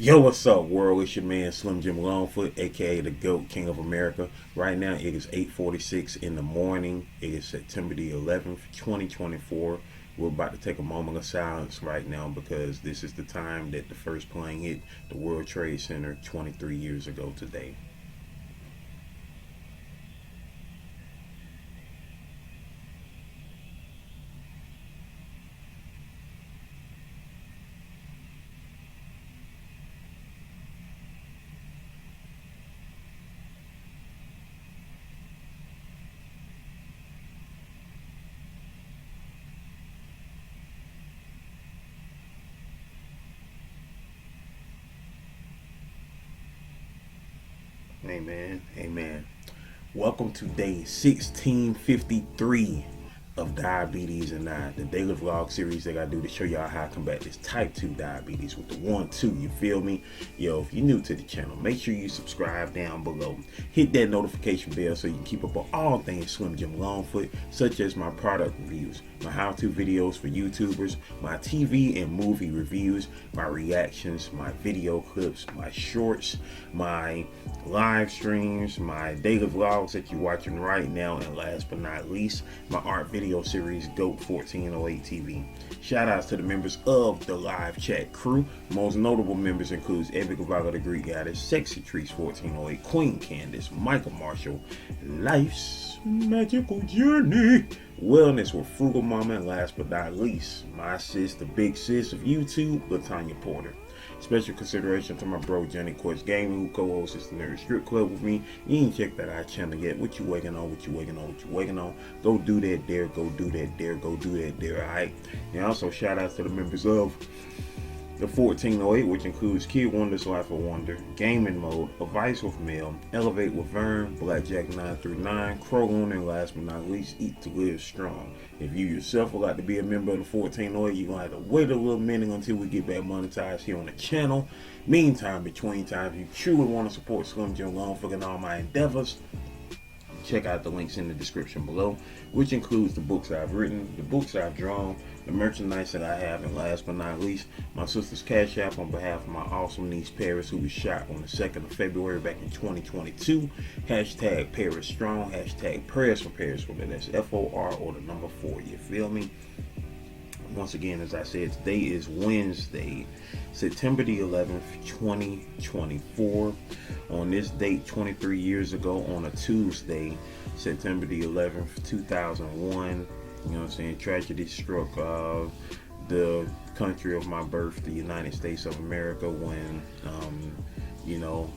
Yo, what's up, world? It's your man Slim Jim Longfoot, aka the GOAT, King of America. Right now, it is 8:46 in the morning. It is September the 11th, 2024. We're about to take a moment of silence right now because this is the time that the first plane hit the World Trade Center 23 years ago today. Amen. Amen. Welcome to day 1653 of Diabetes and I, the daily vlog series that I do to show y'all how to combat this type 2 diabetes with the 1-2. You feel me? Yo, if you're new to the channel, make sure you subscribe down below. Hit that notification bell so you can keep up on all things Slim Jim Longfoot, such as my product reviews, my how-to videos for YouTubers, my TV and movie reviews, my reactions, my video clips, my shorts, my live streams, my daily vlogs that you're watching right now, and last but not least, my art video series GOAT 1408 TV. Shout outs to the members of the live chat crew. Most notable members includes Epic Vaga the Greek Goddess, Sexy Trees 1408, Queen Candace, Michael Marshall, Life's Magical Journey, Wellness with Frugal Mama, and last but not least, my sis, the big sis of YouTube, LaTanya Porter. Special consideration to my bro Johnny Quartz Gaming, who co-hosts the Nerd Strip Club with me. You ain't checked that our channel yet. What you waiting on? What you waiting on? What you waiting on? Go do that there. Go do that there. Go do that there. Alright. And also shout out to the members of the 1408, which includes Kid Wonder's Life of Wonder, Gaming Mode, Advice with Mel, Elevate with Vern, Blackjack 939, Krogan, and last but not least, Eat to Live Strong. If you yourself would like to be a member of the 1408, you're going to have to wait a little minute until we get back monetized here on the channel. Meantime, between times, if you truly want to support Slim Jim Longfoot and all my endeavors, check out the links in the description below, which includes the books I've written, the books I've drawn, the merchandise that I have, and last but not least, my sister's Cash App on behalf of my awesome niece Paris, who was shot on the 2nd of February back in 2022. Hashtag Paris Strong, hashtag Prayers for Paris, whether that's FOR or the number 4, you feel me? Once again, as I said, today is Wednesday, September the 11th, 2024. On this date, 23 years ago, on a Tuesday, September the 11th, 2001, you know what I'm saying, tragedy struck the country of my birth, the United States of America, when, you know,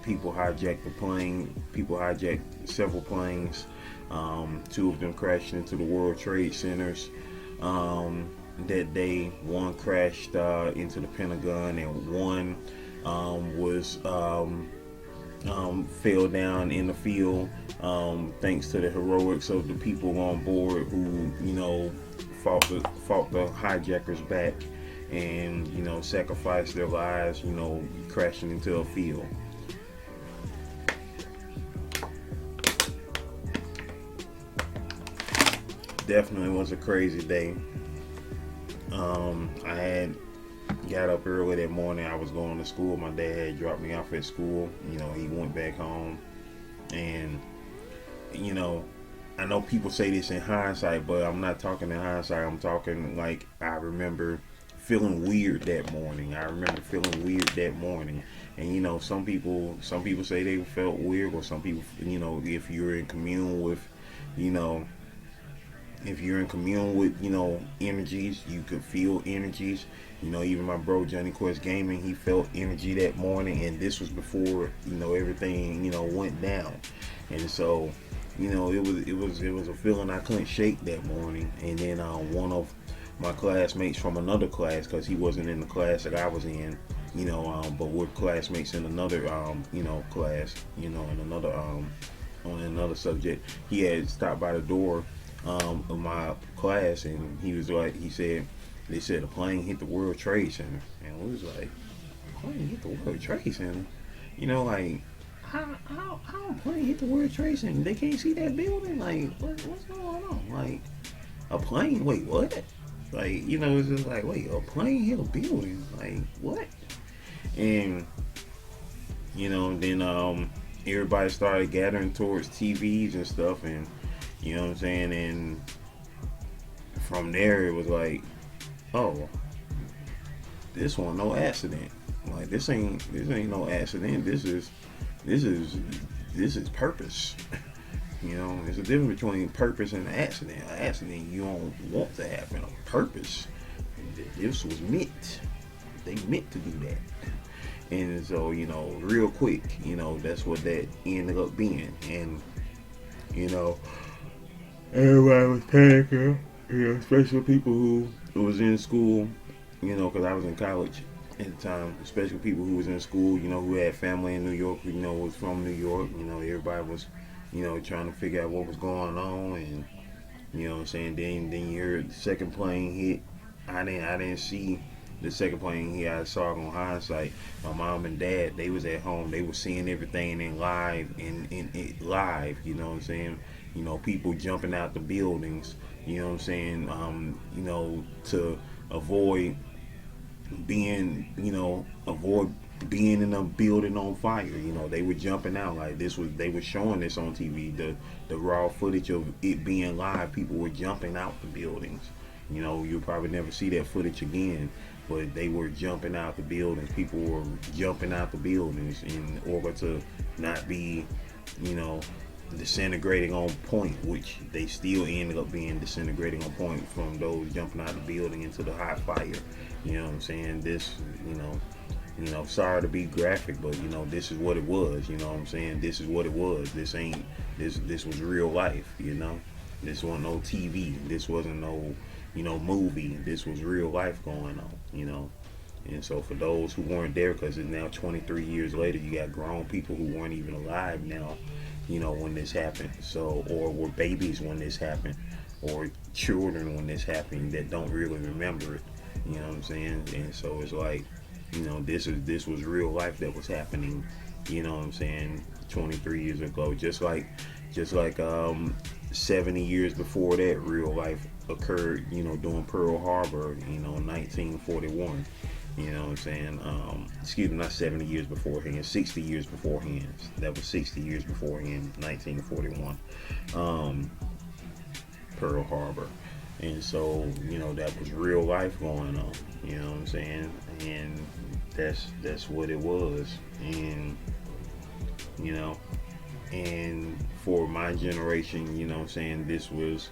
people hijacked the plane, people hijacked several planes. 2 of them crashed into the World Trade Centers. That day, one crashed into the Pentagon, and one was fell down in the field, thanks to the heroics of the people on board who, you know, fought the hijackers back and, you know, sacrificed their lives, you know, crashing into a field. Definitely was a crazy day. I had got up early that morning. I was going to school. My dad had dropped me off at school. You know, he went back home. And, you know, I know people say this in hindsight, but I'm not talking in hindsight. I'm talking like I remember feeling weird that morning. And, you know, some people say they felt weird, or some people, you know, if you're in commune with, you know, energies, you could feel energies. You know, even my bro Johnny Quest Gaming, he felt energy that morning, and this was before, you know, everything, you know, went down. And so, you know, it was a feeling I couldn't shake that morning. And then one of my classmates from another class, because he wasn't in the class that I was in, you know, but we're classmates in another you know, class, you know, in another on another subject. He had stopped by the door of my class, and he was like, they said a plane hit the World Trade Center, and we was like, plane hit the World Trade Center? You know, like, how a plane hit the World Trade Center? They can't see that building? Like, what's going on? Like, a plane? Wait, what? Like, you know, it's just like, wait, a plane hit a building? Like, what? And then everybody started gathering towards TVs and stuff, and you know what I'm saying. And from there, it was like, oh, this one no accident. Like this ain't no accident. This is purpose. There's a difference between purpose and an accident. An accident you don't want to happen. A purpose, this was meant. They meant to do that. And so, real quick, that's what that ended up being. And, everybody was panicking, especially people who was in school, because I was in college at the time, especially people who was in school, who had family in New York, was from New York. Everybody was, trying to figure out what was going on. And, you know what I'm saying, then you heard the second plane hit. I didn't see the second plane hit. I saw it on hindsight. My mom and dad, they was at home. They were seeing everything in live, live. You know what I'm saying? People jumping out the buildings. You know what I'm saying? To avoid being in a building on fire. They were jumping out. Like they were showing this on TV. The raw footage of it being live. People were jumping out the buildings. You'll probably never see that footage again. But they were jumping out the buildings. People were jumping out the buildings in order to not be, disintegrating on point, which they still ended up being disintegrating on point from those jumping out the building into the hot fire. You know what I'm saying? This, sorry to be graphic, but this is what it was. You know what I'm saying? This is what it was. This was real life. This wasn't no TV. This wasn't no movie. This was real life going on. And so for those who weren't there, because it's now 23 years later, you got grown people who weren't even alive now, when this happened. So, or were babies when this happened, or children when this happened that don't really remember it. You know what I'm saying? And so it's like, this was real life that was happening. You know what I'm saying? 23 years ago, just like 70 years before that, real life occurred. During Pearl Harbor. 1941. You know what I'm saying? Excuse me, not 70 years beforehand, 60 years beforehand. That was 60 years beforehand, 1941. Pearl Harbor. And so, that was real life going on. You know what I'm saying? And that's what it was. And, and for my generation, this was,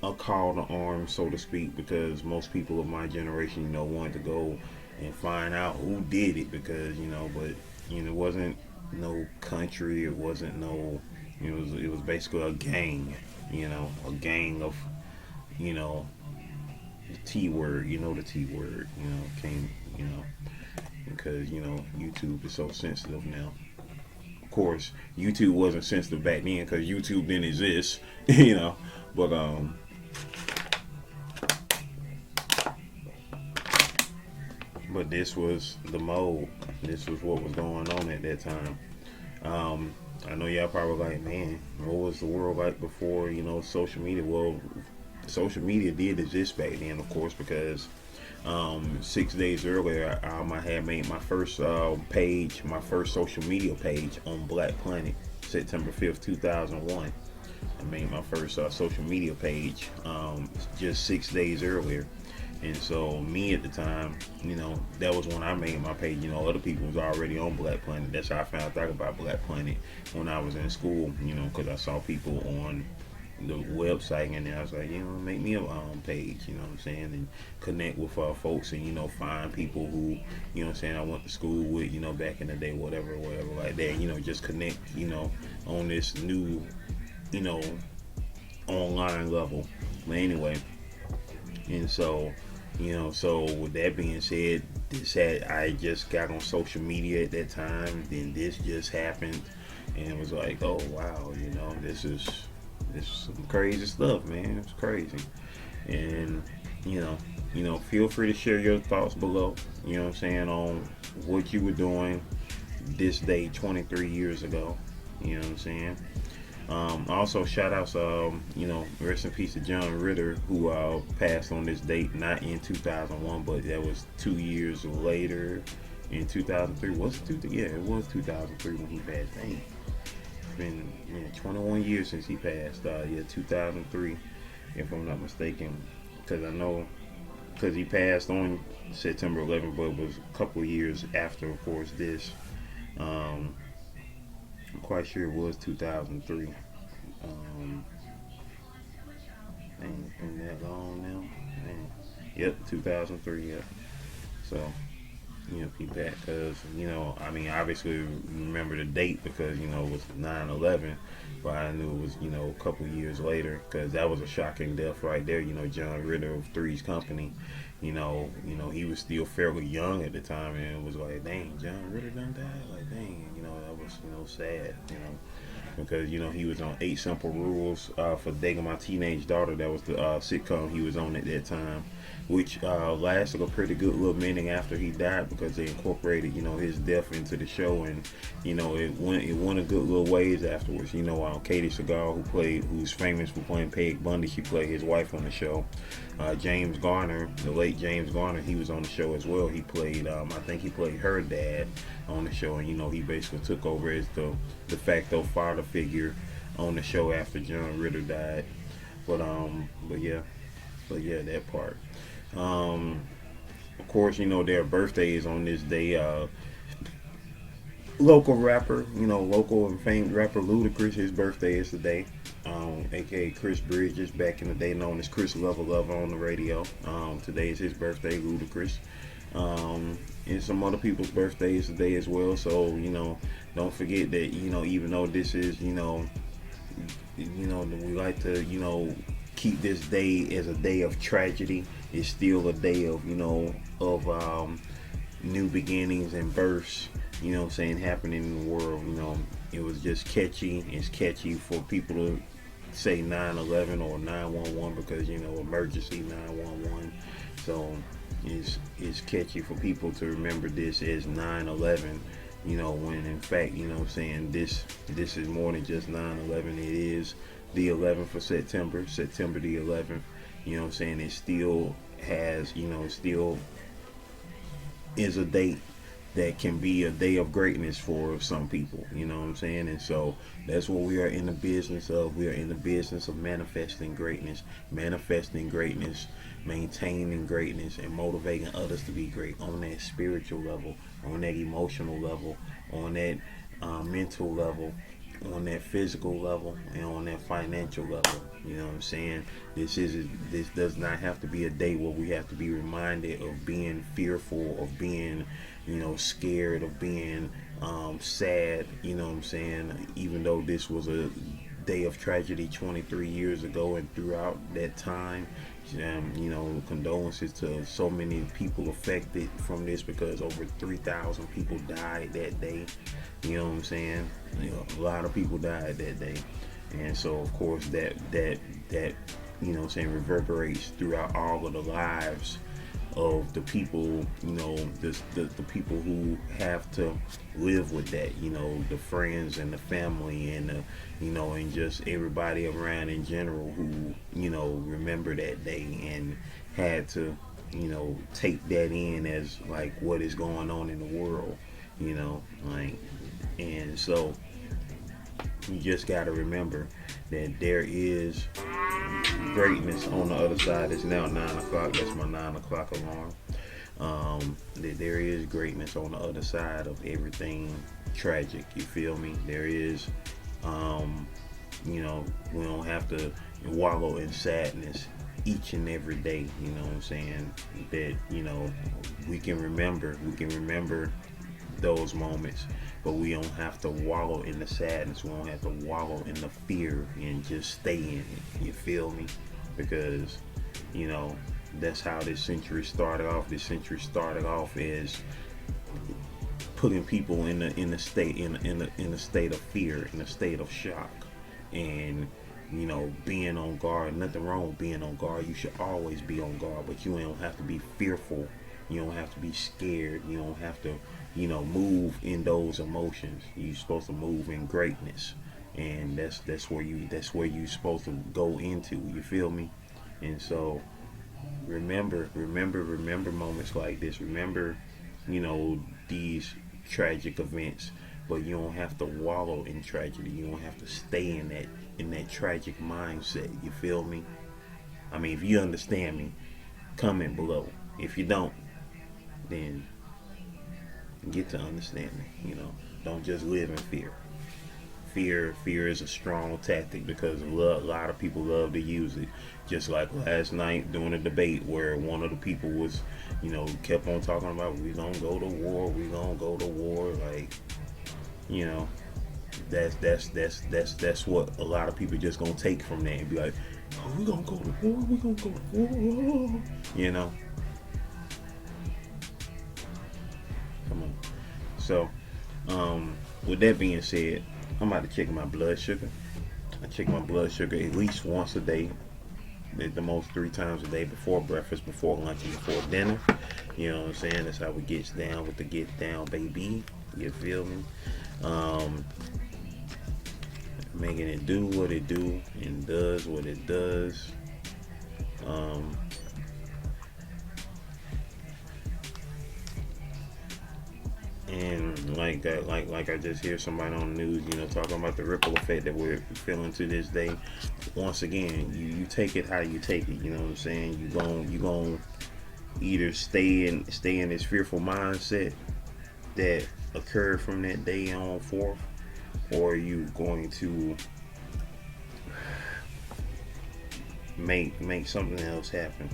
a call to arms, so to speak, because most people of my generation, wanted to go and find out who did it, because, but, it wasn't no country, it wasn't no, it was basically a gang, a gang of, the T word, the T word, came, because, YouTube is so sensitive now. Of course, YouTube wasn't sensitive back then because YouTube didn't exist, but this was the mode. This was what was going on at that time. I know y'all probably like, man, what was the world like before, social media? Well, social media did exist back then, of course, because 6 days earlier, I had made my first page, my first social media page on Black Planet, September 5th, 2001. I made my first social media page just 6 days earlier. And so me at the time, that was when I made my page. Other people was already on Black Planet. That's how I found out about Black Planet when I was in school, because I saw people on the website, and then I was like, make me a page, what I'm saying, and connect with folks, and find people who, I went to school with, back in the day, whatever like that, just connect, on this new, online level. But anyway, and so, so with that being said, I just got on social media at that time, then this just happened, and it was like, oh wow, this is some crazy stuff, man. It's crazy. And feel free to share your thoughts below, on what you were doing this day 23 years ago. You know what I'm saying? Also, shout outs, rest in peace to John Ritter, who passed on this date, not in 2001, but that was 2 years later in 2003. Was it Yeah, it was 2003 when he passed. Dang. It's been 21 years since he passed. 2003, if I'm not mistaken. Because he passed on September 11th, but it was a couple of years after, of course, this. I'm quite sure it was 2003. Ain't been that long now. Man. Yep, 2003. Yep. So, feedback, because obviously remember the date because it was 9/11, but I knew it was a couple years later because that was a shocking death right there. John Ritter of Three's Company. He was still fairly young at the time, and it was like, dang, John Ritter done died. Like, dang, that was sad. Because he was on 8 Simple Rules for Dating My Teenage Daughter. That was the sitcom he was on at that time, which lasted a pretty good little minute after he died because they incorporated his death into the show, and it went a good little ways afterwards. Katie Seagal, who's famous for playing Peg Bundy, she played his wife on the show. James Garner, the late James Garner, he was on the show as well. He played, I think he played her dad on the show, and he basically took over as the de facto father figure on the show after John Ritter died. But yeah, that part. Of course, their birthdays on this day. Local rapper, local and famed rapper Ludacris, his birthday is today. AKA Chris Bridges, back in the day known as Chris Lover on the radio. Today is his birthday, Ludacris. And some other people's birthdays today as well. So, don't forget that, even though this is, we like to, keep this day as a day of tragedy. It's still a day of, new beginnings and births, happening in the world. It was just catchy. It's catchy for people to say 9/11 or 911 because, emergency 911. So it's catchy for people to remember this as 9/11, when in fact, this is more than just 9/11. It is the 11th of September the 11th. It still has, it still is a date that can be a day of greatness for some people, and so that's what we are in the business of. We are in the business of manifesting greatness, maintaining greatness, and motivating others to be great on that spiritual level, on that emotional level, on that mental level, on that physical level, and on that financial level. This does not have to be a day where we have to be reminded of being fearful, of being scared, of being sad. Even though this was a day of tragedy 23 years ago, and throughout that time, condolences to so many people affected from this, because over 3,000 people died that day. A lot of people died that day, and so of course that reverberates throughout all of the lives of the people, the people who have to live with that, the friends and the family and and just everybody around in general who, remember that day and had to, take that in as like what is going on in the world, and so you just got to remember that there is greatness on the other side. It's now 9 o'clock. That's my 9 o'clock alarm. That there is greatness on the other side of everything tragic. You feel me? There is, we don't have to wallow in sadness each and every day. That, we can remember those moments, but we don't have to wallow in the sadness. We don't have to wallow in the fear and just stay in it. You feel me? Because that's how this century started off. This century started off as putting people in a state of fear, in a state of shock, and being on guard. Nothing wrong with being on guard. You should always be on guard, but you don't have to be fearful. You don't have to be scared. You don't have to move in those emotions. You're supposed to move in greatness. and that's where you supposed to go into. You feel me? And so remember moments like this. Remember, these tragic events, but you don't have to wallow in tragedy. You don't have to stay in that tragic mindset. You feel me? I mean, if you understand me, comment below. If you don't, then get to understand me. Don't just live in fear. Fear is a strong tactic because a lot of people love to use it. Just like last night during a debate where one of the people was, kept on talking about we gonna go to war, like, that's what a lot of people just gonna take from that and be like, oh, we gonna go to war. Come on. So, with that being said, I'm about to check my blood sugar. I check my blood sugar at least once a day, at the most 3 times a day, before breakfast, before lunch, and before dinner. You know what I'm saying? That's how we gets down with the get down, baby. You feel me? Making it do what it do and does what it does. And like I just hear somebody on the news, talking about the ripple effect that we're feeling to this day. Once again, you take it how you take it. You know what I'm saying? You gon' either stay in this fearful mindset that occurred from that day on forth, or you going to make something else happen.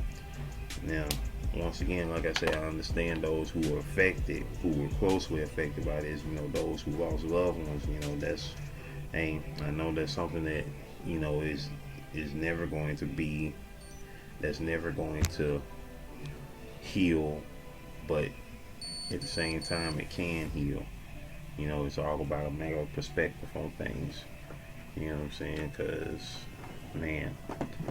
Now, once again, like I said, I understand those who were affected, who were closely affected by this, those who lost loved ones, I know that's something that, is never going to be, that's never going to heal, but at the same time, it can heal. It's all about a matter perspective on things. You know what I'm saying? Because, man,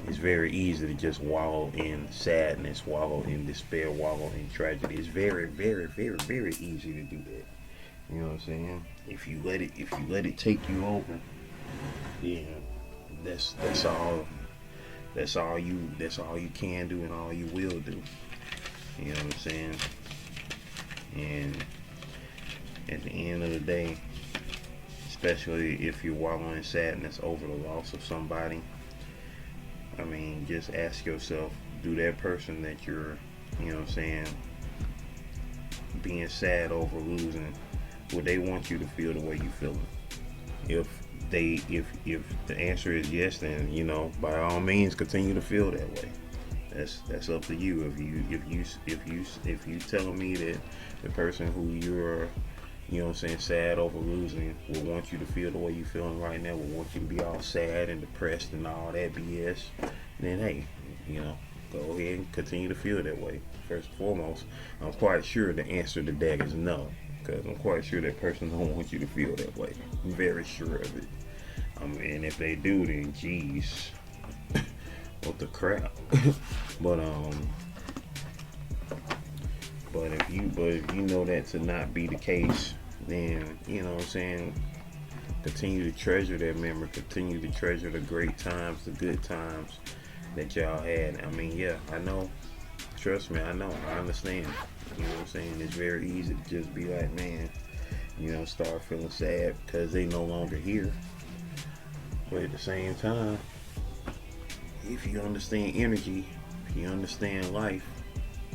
it's very easy to just wallow in sadness, wallow in despair, wallow in tragedy. It's very, very, very, very easy to do that. You know what I'm saying? If you let it take you over, yeah, that's all you can do and all you will do. You know what I'm saying? And at the end of the day, especially if you're wallowing in sadness over the loss of somebody, I mean, just ask yourself, do that person that you're, being sad over losing, would they want you to feel the way you feel? If the answer is yes, then, by all means, continue to feel that way. That's up to you. If you telling me that the person who you're, sad over losing will want you to feel the way you feeling right now, will want you to be all sad and depressed and all that BS, then hey, go ahead and continue to feel that way. First and foremost, I'm quite sure the answer to that is no, because I'm quite sure that person don't want you to feel that way. I'm very sure of it. And if they do, then geez, what the crap. But if you know that to not be the case, then continue to treasure that memory, continue to treasure the great times, the good times that y'all had. I mean, yeah, I know, trust me, I know, I understand. You know what I'm saying? It's very easy to just be like, man, start feeling sad because they no longer here. But at the same time, if you understand energy, if you understand life,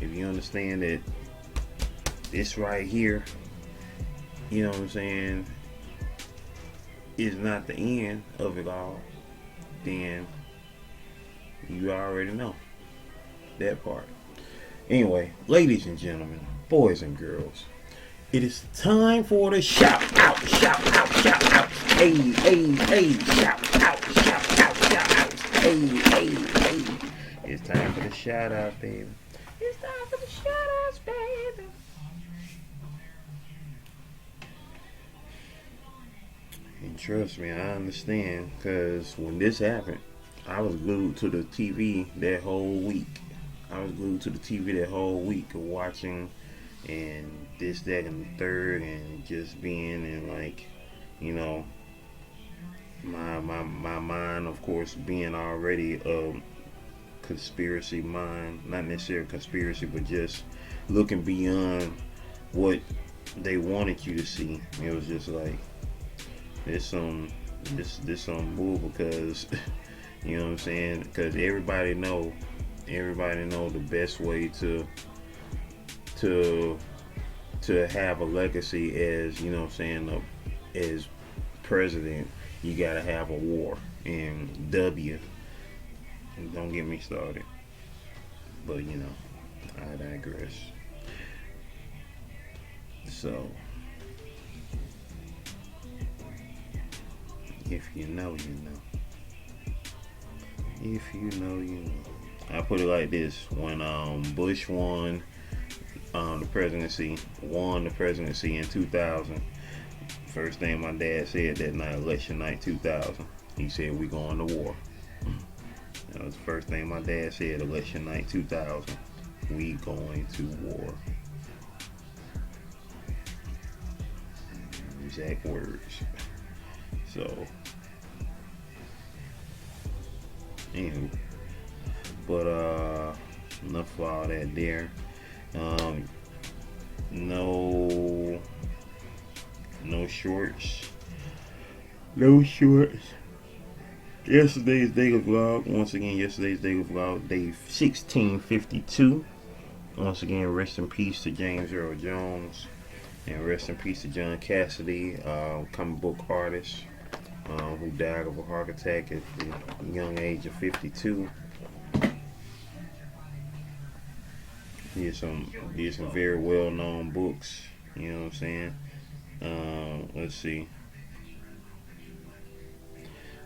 if you understand that this right here, is not the end of it all, then you already know that part. Anyway, ladies and gentlemen, boys and girls, it is time for the shout out, shout out, shout out. Hey, hey, hey, shout out, shout out, shout out. Hey, hey, hey. It's time for the shout out, baby. It's time for the shout outs, baby. And trust me, I understand, because when this happened, I was glued to the TV that whole week. Watching and this, that, and the third, and just being in my mind, of course, being already a conspiracy mind, not necessarily conspiracy, but just looking beyond what they wanted you to see. It was just like this some bull because you know what I'm saying? Because everybody know the best way to have a legacy as, you know what I'm saying, as president, you gotta have a war. And don't get me started. But you know, I digress. So if you know, you know. If you know, you know. I put it like this: when Bush won the presidency in 2000. First thing my dad said that night, election night 2000, he said, "We going to war." That was the first thing my dad said, election night 2000. We going to war. Exact words. So, anywho, but enough of all that there. No shorts. No shorts. Yesterday's daily vlog. Once again, yesterday's daily vlog, day 1652. Once again, rest in peace to James Earl Jones. And rest in peace to John Cassidy, comic book artist, who died of a heart attack at the young age of 52. He did some very well known books. You know what I'm saying? Let's see.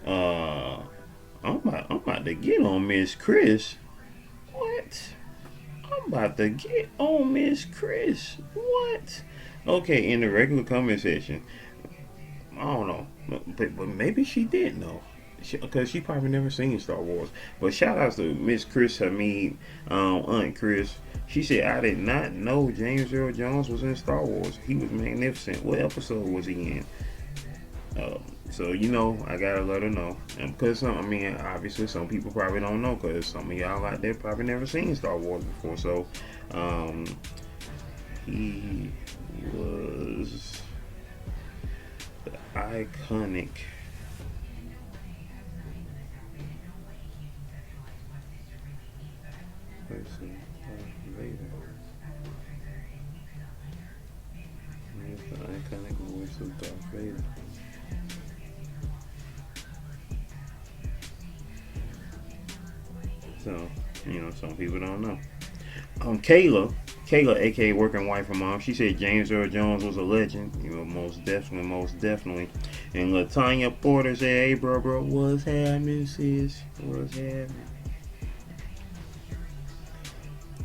I'm about to get on Miss Chris. What? I'm about to get on Miss Chris. What? Okay, in the regular comment section, I don't know, but maybe she did know, because she probably never seen Star Wars. But shout out to Miss Chris Hamid, Aunt Chris. She said, "I did not know James Earl Jones was in Star Wars. He was magnificent. What episode was he in?" So you know, I gotta let her know, because obviously some people probably don't know, because some of y'all out there probably never seen Star Wars before. So, he was the iconic person, Vader. He was the iconic voice of Darth Vader. So, you know, some people don't know. Kayla, aka working wife and mom, she said James Earl Jones was a legend. You know, most definitely. And Latanya Porter said, "Hey, bro, what's happening, sis? What's happening?"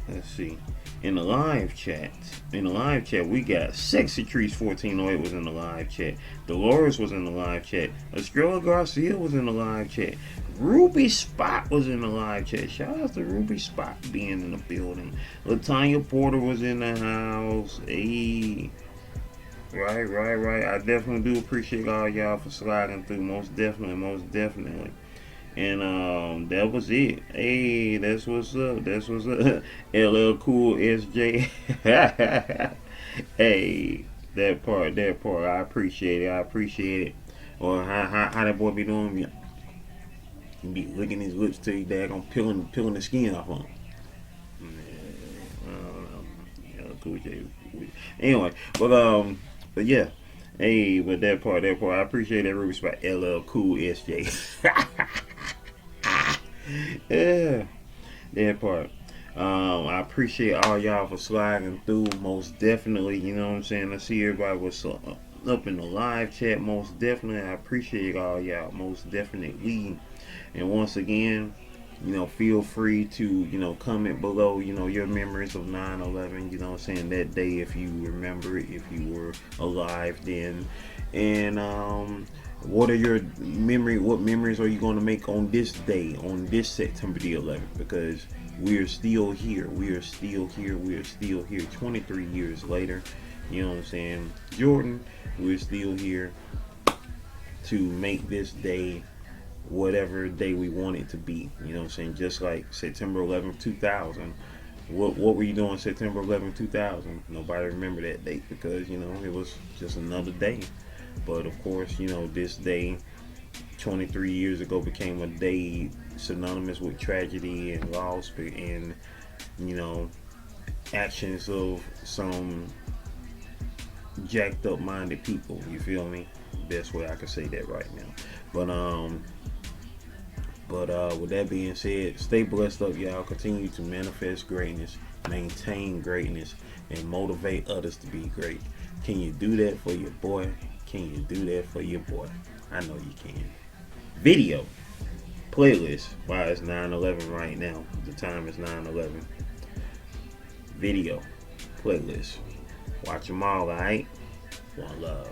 Let's see. In the live chat, we got Sexy Trees 1408 was in the live chat. Dolores was in the live chat. Estrella Garcia was in the live chat. Ruby Spot was in the live chat. Shout out to Ruby Spot being in the building. Latanya Porter was in the house. Hey. Right. I definitely do appreciate all y'all for sliding through. Most definitely. And that was it. Hey, that's what's up. LL Cool SJ. Hey, that part. I appreciate it. Or how that boy be doing? He be licking his lips till he daggone peeling the skin off on him. Cool J. Anyway, but yeah. Hey, but that part, I appreciate that Ruby Spot. LL Cool SJ. Yeah, that part. I appreciate all y'all for sliding through. Most definitely, you know what I'm saying. I see everybody was up in the live chat. Most definitely, I appreciate all y'all. Most definitely. And once again, you know, feel free to, you know, comment below, you know, your memories of 9/11. You know what I'm saying, that day, if you remember it, if you were alive then. And what memories are you going to make on this day, on this September the 11th? Because we are still here. 23 years later. You know what I'm saying? Jordan, we're still here. to make this day whatever day we want it to be. You know what I'm saying? Just like September 11th, 2000. What were you doing September 11th, 2000? Nobody remember that date because, you know, it was just another day. But of course, you know, this day 23 years ago became a day synonymous with tragedy and loss and, you know, actions of some jacked up minded people. You feel me? Best way I can say that right now. But with that being said, stay blessed up, y'all. Continue to manifest greatness, maintain greatness, and motivate others to be great. Can you do that for your boy? Can you do that for your boy? I know you can. Video playlist. Why it's 9:11 right now. The time is 9:11. Video playlist. Watch them all, alright? One love.